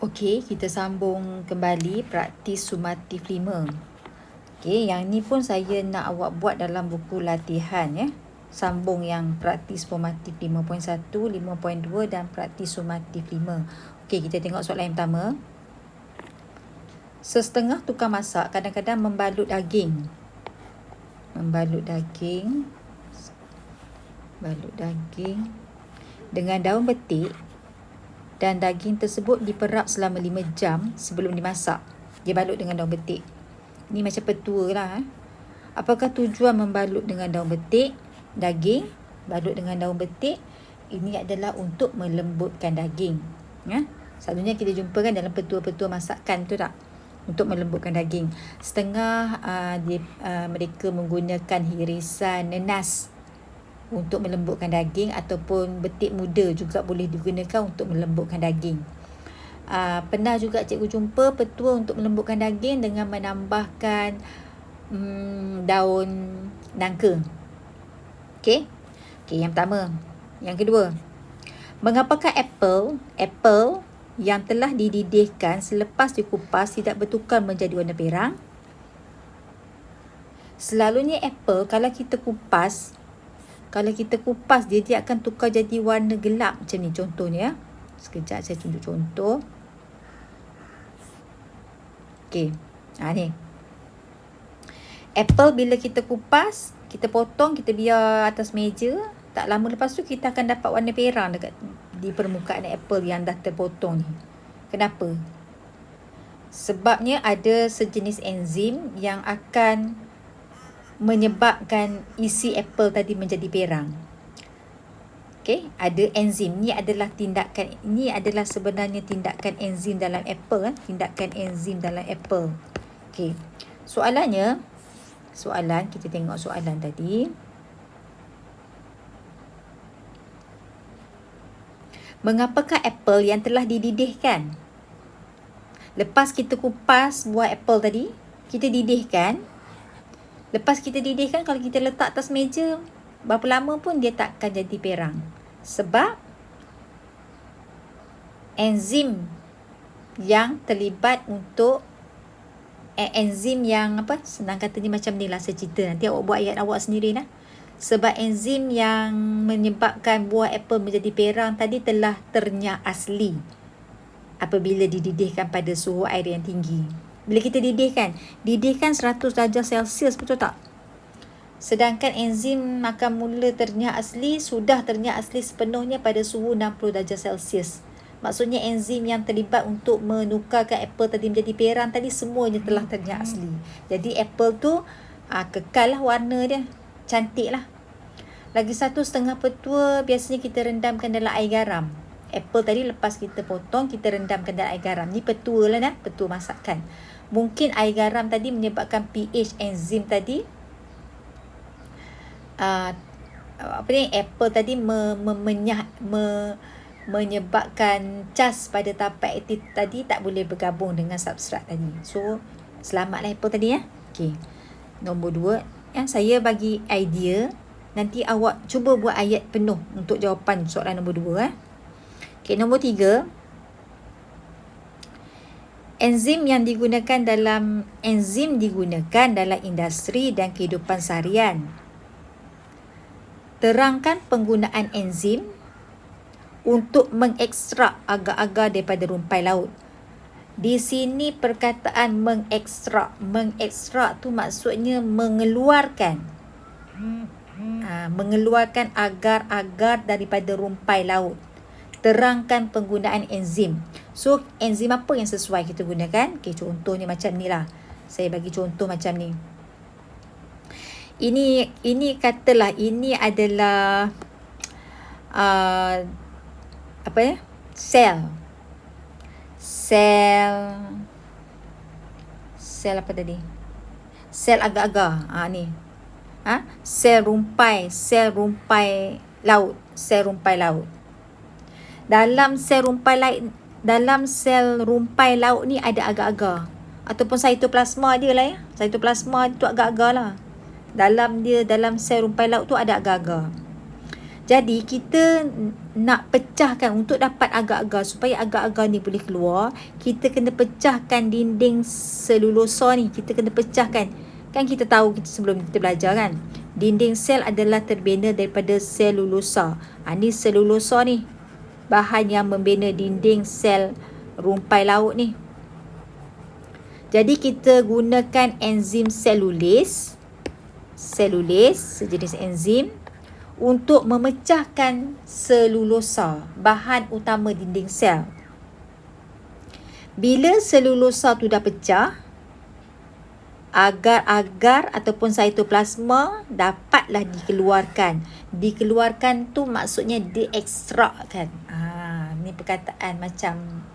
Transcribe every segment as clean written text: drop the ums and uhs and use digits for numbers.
Okey, kita sambung kembali praktis sumatif 5. Okey, yang ni pun saya nak awak buat dalam buku latihan ya. Sambung yang praktis formatif 5.1, 5.2 dan praktis sumatif 5. Okey, kita tengok soalan yang pertama. Setengah tukang masak kadang-kadang membalut daging. Balut daging dengan daun betik dan daging tersebut diperap selama 5 jam sebelum dimasak. Dia balut dengan daun betik. Ni macam petua lah. Apakah tujuan membalut dengan daun betik? Daging, balut dengan daun betik. Ini adalah untuk melembutkan daging. Ya? Selalunya kita jumpakan dalam petua-petua masakan tu tak? Untuk melembutkan daging. Setengah mereka menggunakan hirisan nenas untuk melembutkan daging, ataupun betik muda juga boleh digunakan untuk melembutkan daging. Pernah juga cikgu jumpa petua untuk melembutkan daging dengan menambahkan daun nangka. Okey, yang pertama. Yang kedua, mengapakah apple yang telah dididihkan selepas dikupas tidak bertukar menjadi warna perang? Selalunya apple kalau kita kupas dia akan tukar jadi warna gelap macam ni contohnya. Sekejap saya tunjuk contoh. Okey. Ni. Apple bila kita kupas, kita potong, kita biar atas meja, tak lama lepas tu kita akan dapat warna perang dekat di permukaan apple yang dah terpotong ni. Kenapa? Sebabnya ada sejenis enzim yang akan menyebabkan isi apple tadi menjadi perang. Okey, ada enzim. Ini adalah sebenarnya tindakan enzim dalam apple, tindakan enzim dalam apple. Okey. Kita tengok soalan tadi. Mengapakah apple yang telah dididihkan? Lepas kita kupas buah apple tadi, kita didihkan. Lepas kita didihkan, kalau kita letak atas meja, berapa lama pun dia tak akan jadi perang. Sebab enzim yang terlibat untuk enzim yang senang kata ni macam ni lah saya cerita. Nanti awak buat ayat awak sendiri lah. Sebab enzim yang menyebabkan buah apple menjadi perang tadi telah ternyak asli apabila dididihkan pada suhu air yang tinggi. Bila kita didihkan 100 darjah Celsius, betul tak? Sedangkan enzim akan mula sudah ternyak asli sepenuhnya pada suhu 60 darjah Celsius. Maksudnya enzim yang terlibat untuk menukarkan apple tadi menjadi perang tadi semuanya telah ternyak asli. Jadi apple tu kekal lah warna dia. Cantik lah. Lagi satu, setengah petua biasanya kita rendamkan dalam air garam. Apple tadi lepas kita potong, kita rendamkan dalam air garam. Ni petua lah petua masakan. Mungkin air garam tadi menyebabkan pH enzim tadi apple tadi menyebabkan cas pada tapak aktif tadi tak boleh bergabung dengan substrat tadi. So selamatlah apple tadi ya. Okey. Nombor 2, yang saya bagi idea, nanti awak cuba buat ayat penuh untuk jawapan soalan nombor 2 Okey, nombor 3. Enzim digunakan dalam industri dan kehidupan seharian. Terangkan penggunaan enzim untuk mengekstrak agar-agar daripada rumpai laut. Di sini perkataan mengekstrak tu maksudnya mengeluarkan agar-agar daripada rumpai laut. Terangkan penggunaan enzim. So, enzim apa yang sesuai kita gunakan? Okay, contohnya macam ni lah. Saya bagi contoh macam ni. Ini katalah ini adalah sel apa tadi? Sel agar-agar. Ni. Sel rumpai laut. Dalam sel rumpai laut ni ada agar-agar, ataupun cytoplasma dia lah ya. Cytoplasma tu agar-agar lah. Dalam sel rumpai laut tu ada agar-agar. Jadi kita nak pecahkan untuk dapat agar-agar, supaya agar-agar ni boleh keluar, kita kena pecahkan dinding selulosa ni. Kita kena pecahkan. Kan kita tahu sebelum kita belajar kan, dinding sel adalah terbina daripada selulosa. Ni selulosa ni, bahan yang membina dinding sel rumpai laut ni. Jadi kita gunakan enzim selulis, sejenis enzim untuk memecahkan selulosa, bahan utama dinding sel. Bila selulosa tu dah pecah, agar-agar ataupun cytoplasma dapatlah dikeluarkan. Dikeluarkan tu maksudnya diekstrakkan. Ni perkataan macam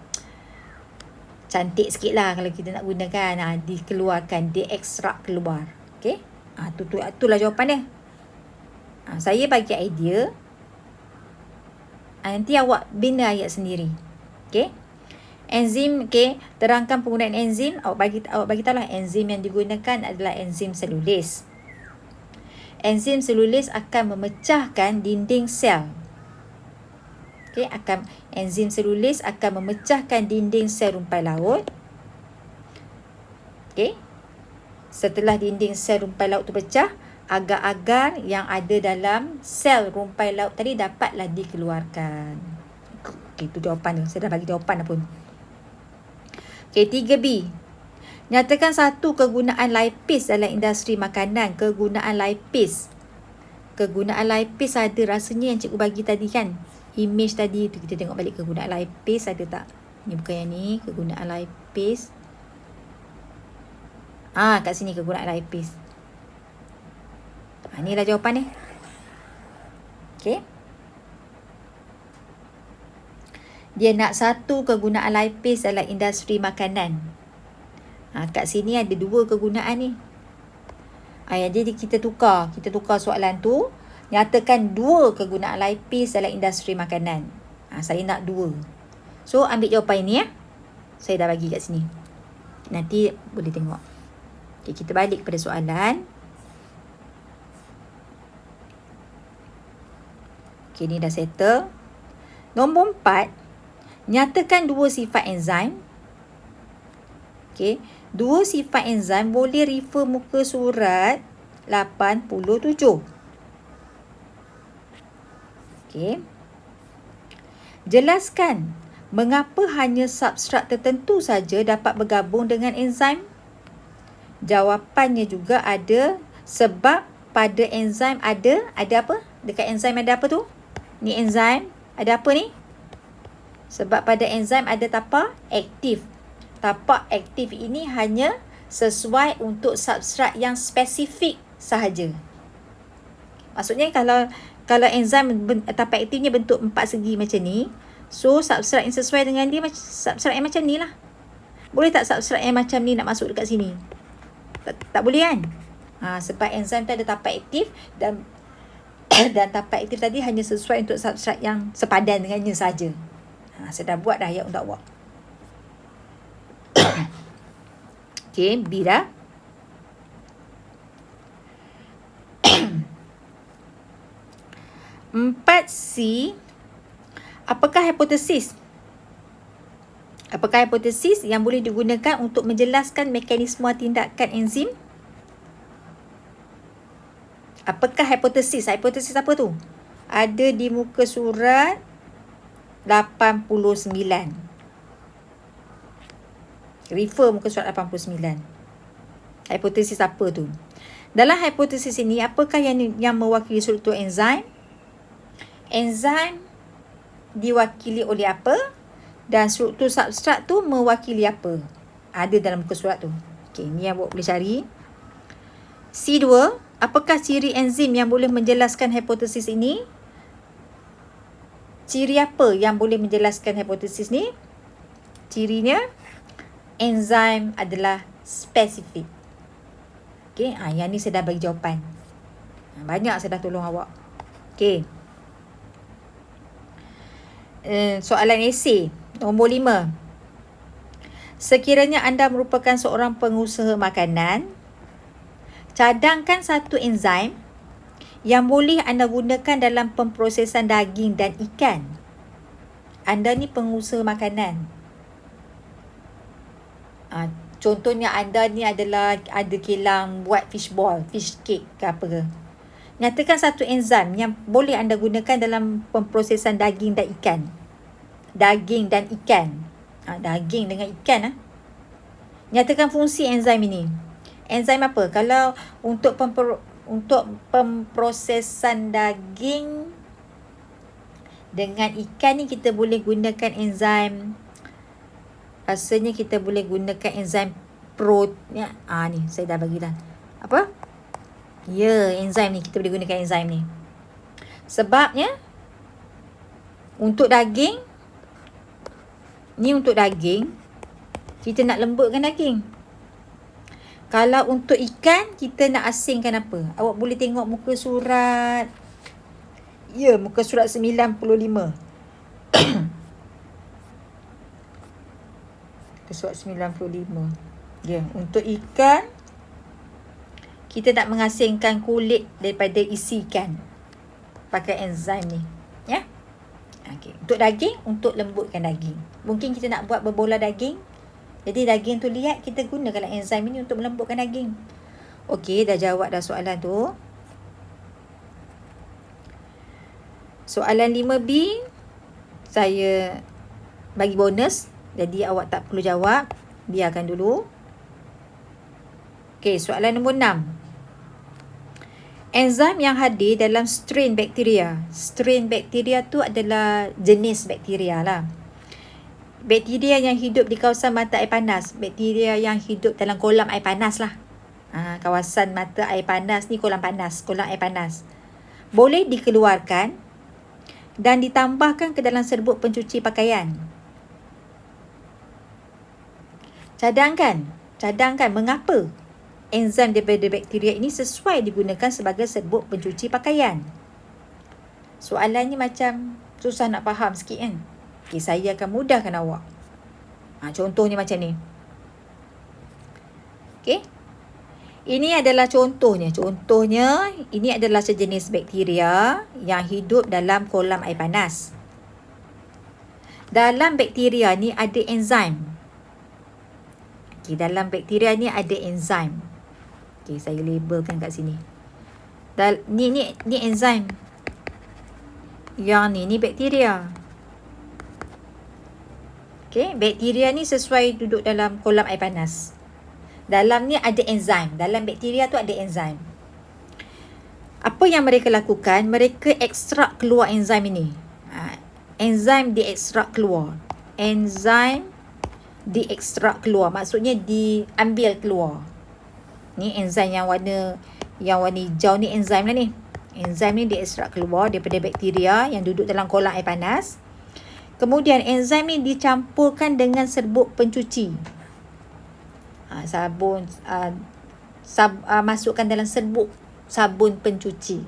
cantik sikit lah kalau kita nak gunakan. Dikeluarkan, diekstrak keluar. Okay? Itulah jawapan dia. Saya bagi idea. Nanti awak bina ayat sendiri. Okay? Enzim, okay, terangkan penggunaan enzim. Awak bagi tahu lah, enzim yang digunakan adalah enzim selulis. Enzim selulis akan memecahkan dinding sel. Okay, enzim selulis akan memecahkan dinding sel rumpai laut. Okay. Setelah dinding sel rumpai laut tu pecah, agar-agar yang ada dalam sel rumpai laut tadi dapatlah dikeluarkan. Okay, itu jawapan tu. Saya dah bagi jawapan dah pun. Okay, 3B. Nyatakan satu kegunaan lipase dalam industri makanan. Kegunaan lipase. Kegunaan lipase ada rasanya yang cikgu bagi tadi kan. Image tadi tu, kita tengok balik kegunaan lipase ada tak? Ni bukan yang ni, kegunaan lipase. Kat sini kegunaan lipase. Inilah jawapan ni. Okay. Dia nak satu kegunaan lipase dalam industri makanan. Kat sini ada dua kegunaan ni. Jadi kita tukar soalan tu. Nyatakan dua kegunaan lipase dalam industri makanan. Saya nak dua. So ambil jawapan ini ya. Saya dah bagi kat sini. Nanti boleh tengok. Okay, kita balik kepada soalan. Okay, ni dah settle. Nombor 4. Nyatakan dua sifat enzim. Okay. Dua sifat enzim boleh refer muka surat 87. Okay. Jelaskan mengapa hanya substrat tertentu saja dapat bergabung dengan enzim. Jawapannya juga ada sebab pada enzim ada apa? Dekat enzim ada apa tu? Ni enzim ada apa ni? Sebab pada enzim ada tapak aktif. Tapak aktif ini hanya sesuai untuk substrat yang spesifik sahaja. Maksudnya kalau enzim tapak aktifnya bentuk empat segi macam ni, so substrat yang sesuai dengan dia substrat yang macam ni lah. Boleh tak substrat yang macam ni nak masuk dekat sini? Tak boleh kan? Sebab enzim tu ada tapak aktif dan tapak aktif tadi hanya sesuai untuk substrat yang sepadan dengannya saja. Saya dah buat dah ayat untuk awak. Okay, B dah. Empat C. Apakah hipotesis? Apakah hipotesis yang boleh digunakan untuk menjelaskan mekanisme tindakan enzim? Apakah hipotesis? Hipotesis apa tu? Ada di muka surat 89. Refer muka surat 89. Hipotesis apa tu? Dalam hipotesis ini, apakah yang mewakili struktur enzim? Enzim diwakili oleh apa? Dan struktur substrat tu mewakili apa? Ada dalam muka surat tu. Okey, ni yang awak boleh cari. C2, apakah ciri enzim yang boleh menjelaskan hipotesis ini? Ciri apa yang boleh menjelaskan hipotesis ni? Cirinya, enzim adalah spesifik. Okey, yang ni saya dah bagi jawapan. Banyak saya dah tolong awak. Okey. Soalan esei nombor 5. Sekiranya anda merupakan seorang pengusaha makanan, cadangkan satu enzim yang boleh anda gunakan dalam pemprosesan daging dan ikan. Anda ni pengusaha makanan. Contohnya anda ni adalah ada kilang buat fishball, fish cake ke apa ke. Nyatakan satu enzim yang boleh anda gunakan dalam pemprosesan daging dan ikan. Daging dan ikan. Daging dengan ikan. Nyatakan fungsi enzim ini. Enzim apa? Kalau untuk pemprosesan daging dengan ikan ni kita boleh gunakan enzim. Rasanya kita boleh gunakan enzim ni saya dah bagi dah. Apa? Ya, enzim ni kita boleh gunakan enzim ni. Sebabnya untuk daging kita nak lembutkan daging. Kalau untuk ikan, kita nak asingkan apa? Awak boleh tengok muka surat. Ya, muka surat 95. Muka surat 95. Ya, untuk ikan, kita nak mengasingkan kulit daripada isi ikan. Pakai enzim ni. Ya. Okay. Untuk daging, untuk lembutkan daging. Mungkin kita nak buat berbola daging. Jadi daging tu liat, kita gunakanlah enzim ini untuk melembutkan daging. Okey, dah jawab dah soalan tu. Soalan 5B, saya bagi bonus. Jadi awak tak perlu jawab. Biarkan dulu. Okey, soalan nombor 6. Enzim yang hadir dalam strain bakteria. Strain bakteria tu adalah jenis bakteria lah. Bakteria yang hidup di kawasan mata air panas. Bakteria yang hidup dalam kolam air panas lah. Kawasan mata air panas ni kolam air panas. Boleh dikeluarkan dan ditambahkan ke dalam serbuk pencuci pakaian. Cadangkan mengapa enzim daripada bakteria ini sesuai digunakan sebagai serbuk pencuci pakaian. Soalan ni macam susah nak faham sikit kan? Okay, saya akan mudahkan awak. Contohnya macam ni. Okay. Ini adalah contohnya. Contohnya, ini adalah sejenis bakteria yang hidup dalam kolam air panas. Dalam bakteria ni ada enzim. Okay, dalam bakteria ni ada enzim. Okay, saya labelkan kat sini. Ni enzim. Yang ni bakteria. Okay, bakteria ni sesuai duduk dalam kolam air panas. Dalam ni ada enzim. Dalam bakteria tu ada enzim. Apa yang mereka lakukan? Mereka ekstrak keluar enzim ini. Enzim diekstrak keluar. Enzim diekstrak keluar. Maksudnya diambil keluar. Ni enzim yang warna hijau ni enzim lah ni. Enzim ni diekstrak keluar daripada bakteria yang duduk dalam kolam air panas. Kemudian enzim ni dicampurkan dengan serbuk pencuci. Masukkan dalam serbuk sabun pencuci.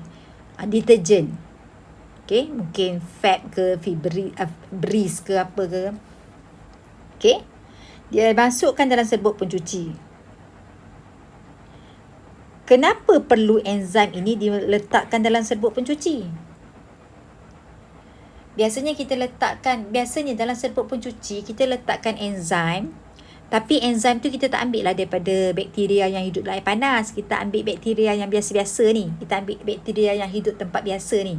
Deterjen. Okay, mungkin Fab ke Breeze ke apa ke. Okay, dia masukkan dalam serbuk pencuci. Kenapa perlu enzim ini diletakkan dalam serbuk pencuci? Biasanya dalam serbuk pencuci kita letakkan enzim. Tapi enzim tu kita tak ambil lah daripada bakteria yang hidup dalam air panas. Kita ambil bakteria yang biasa-biasa ni. Kita ambil bakteria yang hidup tempat biasa ni.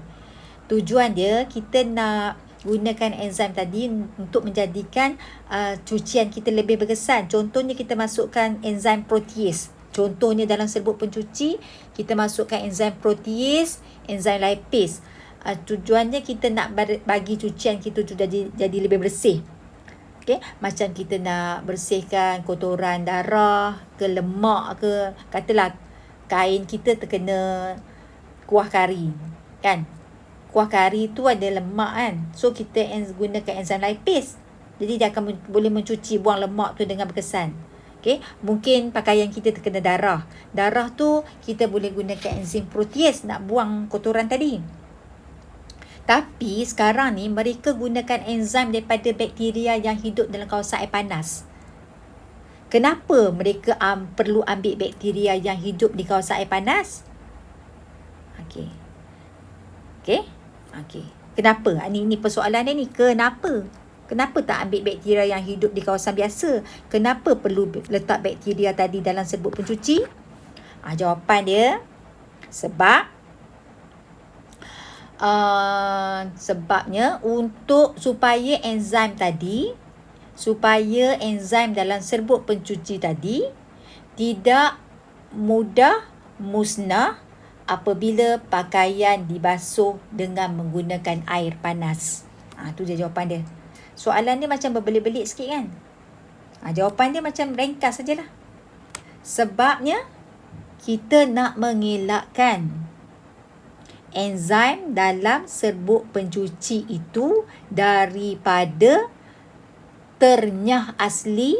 Tujuan dia kita nak gunakan enzim tadi untuk menjadikan cucian kita lebih berkesan. Contohnya kita masukkan enzim protease. Contohnya dalam serbuk pencuci kita masukkan enzim protease, enzim lipase. Tujuannya kita nak bagi cucian kita tu jadi lebih bersih. Okay? Macam kita nak bersihkan kotoran darah ke lemak ke. Katalah kain kita terkena kuah kari. Kan? Kuah kari tu ada lemak kan. So kita gunakan enzim lipase. Jadi dia akan boleh mencuci buang lemak tu dengan berkesan. Okay? Mungkin pakaian kita terkena darah. Darah tu kita boleh gunakan enzim protease nak buang kotoran tadi. Tapi sekarang ni mereka gunakan enzim daripada bakteria yang hidup dalam kawasan air panas. Kenapa mereka perlu ambil bakteria yang hidup di kawasan air panas? Okey, Okey. Okey. Kenapa? Ini persoalan ni. Kenapa? Kenapa tak ambil bakteria yang hidup di kawasan biasa? Kenapa perlu letak bakteria tadi dalam serbuk pencuci? Jawapan dia sebabnya supaya enzim dalam serbuk pencuci tadi tidak mudah musnah apabila pakaian dibasuh dengan menggunakan air panas. Tu dia jawapan dia. Soalan dia macam berbelit-belit sikit kan? Jawapan dia macam ringkas sajalah. Sebabnya kita nak mengelakkan enzim dalam serbuk pencuci itu daripada ternyah asli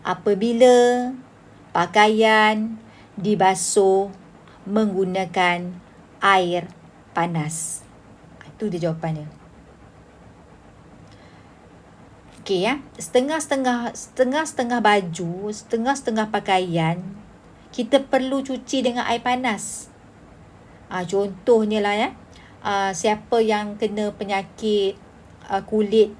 apabila pakaian dibasuh menggunakan air panas. Itu dia jawapannya. Okey ya, setengah-setengah baju, setengah-setengah pakaian kita perlu cuci dengan air panas. Contohnya lah ya, siapa yang kena penyakit kulit,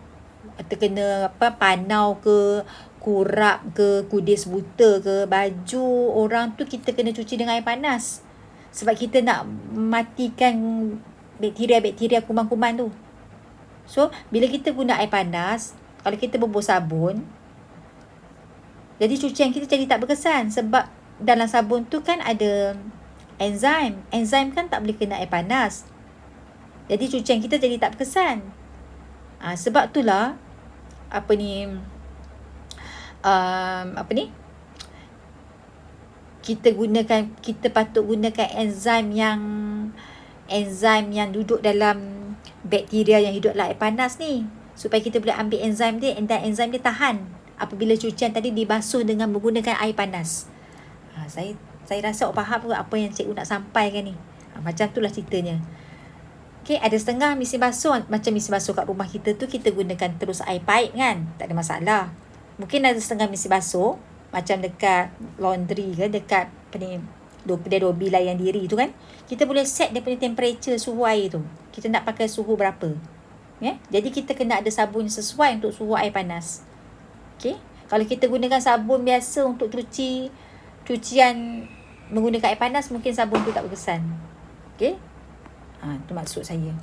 terkena panau ke, kurap ke, kudis buta ke, baju orang tu kita kena cuci dengan air panas. Sebab kita nak matikan bakteria-bakteria kuman-kuman tu. So, bila kita guna air panas, kalau kita bubuh sabun, jadi cucian kita jadi tak berkesan. Sebab dalam sabun tu kan ada enzim. Enzim kan tak boleh kena air panas. Jadi cucian kita jadi tak berkesan. Sebab itulah kita patut gunakan enzim yang duduk dalam bakteria yang hidup dalam air panas ni, supaya kita boleh ambil enzim dia dan enzim dia tahan apabila cucian tadi dibasuh dengan menggunakan air panas. Saya rasa awak faham ke apa yang cikgu nak sampaikan ni. Macam itulah ceritanya. Okey, ada setengah mesin basuh, macam mesin basuh kat rumah kita tu kita gunakan terus air paip kan, tak ada masalah. Mungkin ada setengah mesin basuh macam dekat laundry ke, dekat kedai Dobi layan diri tu kan, kita boleh set dia punya temperature suhu air tu. Kita nak pakai suhu berapa. Jadi kita kena ada sabun sesuai untuk suhu air panas. Okey, kalau kita gunakan sabun biasa untuk cucian menggunakan air panas, mungkin sabun tu tak berkesan. Okey, tu maksud saya.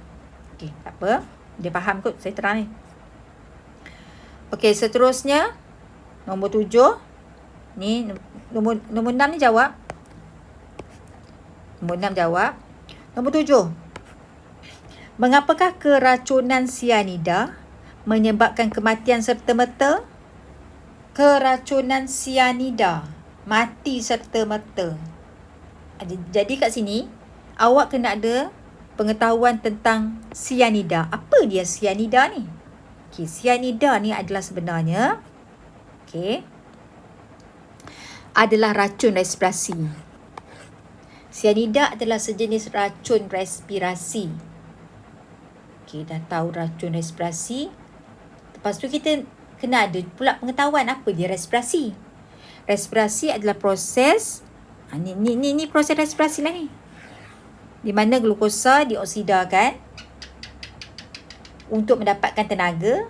Okey, tak apa, dia faham kot, saya terang ni. Okey, seterusnya nombor 7 ni, nombor 6 ni jawab. Nombor 6 jawab. Nombor 7, mengapakah keracunan sianida menyebabkan kematian serta-merta? Keracunan sianida, mati serta-merta. Jadi kat sini awak kena ada pengetahuan tentang sianida. Apa dia sianida ni? Okey, sianida ni adalah sebenarnya adalah racun respirasi. Sianida adalah sejenis racun respirasi. Okey, dah tahu racun respirasi. Lepas tu kita kena ada pula pengetahuan apa dia respirasi. Respirasi adalah proses ni proses respirasi lah ni, di mana glukosa dioksidakan untuk mendapatkan tenaga,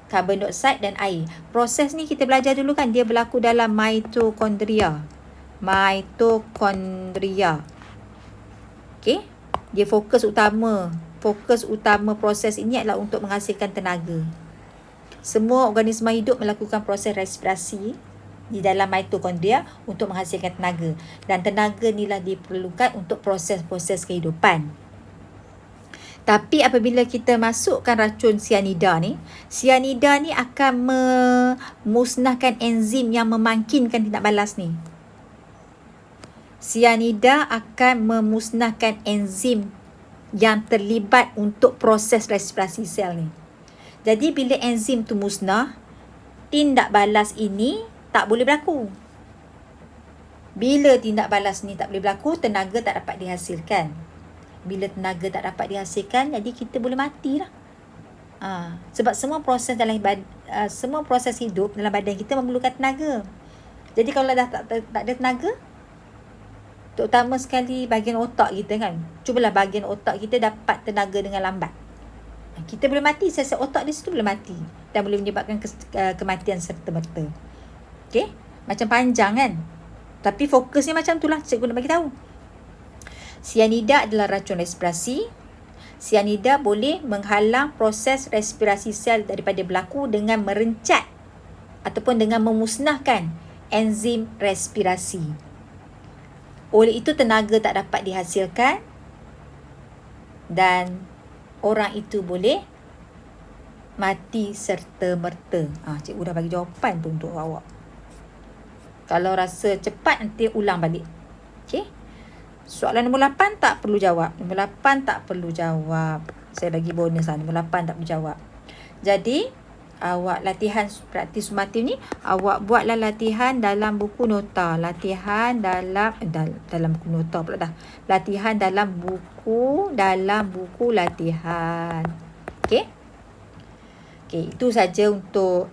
karbon dioksida dan air. Proses ni kita belajar dulu kan, dia berlaku dalam mitokondria. Okey, dia fokus utama proses ini adalah untuk menghasilkan tenaga. Semua organisma hidup melakukan proses respirasi di dalam mitokondria untuk menghasilkan tenaga, dan tenaga inilah diperlukan untuk proses-proses kehidupan. Tapi apabila kita masukkan racun sianida ni akan memusnahkan enzim yang memangkinkan tindak balas ni. Sianida akan memusnahkan enzim yang terlibat untuk proses respirasi sel ni. Jadi bila enzim tu musnah, tindak balas ini tak boleh berlaku. Bila tindak balas ni tak boleh berlaku, tenaga tak dapat dihasilkan. Bila tenaga tak dapat dihasilkan, jadi kita boleh matilah. Sebab semua proses hidup dalam badan kita memerlukan tenaga. Jadi kalau dah tak ada tenaga, Terutama sekali bahagian otak kita kan. Cubalah bahagian otak kita dapat tenaga dengan lambat. Kita boleh mati, sel-sel otak di situ boleh mati. Dan boleh menyebabkan kematian serta-merta. Okay? Macam panjang kan. Tapi fokusnya macam itulah cikgu nak bagi tahu. Sianida adalah racun respirasi. Sianida boleh menghalang proses respirasi sel daripada berlaku dengan merencat ataupun dengan memusnahkan enzim respirasi. Oleh itu tenaga tak dapat dihasilkan dan orang itu boleh mati serta-merta. Cikgu dah bagi jawapan tu untuk awak. Kalau rasa cepat nanti ulang balik. Okey. Soalan nombor 8 tak perlu jawab. Nombor 8 tak perlu jawab. Saya bagi bonus lah. Nombor 8 tak perlu jawab. Jadi awak latihan praktis sumatif ni, awak buatlah latihan dalam buku nota. Latihan dalam buku nota pula dah. Latihan dalam buku latihan. Okey. Okey, itu saja untuk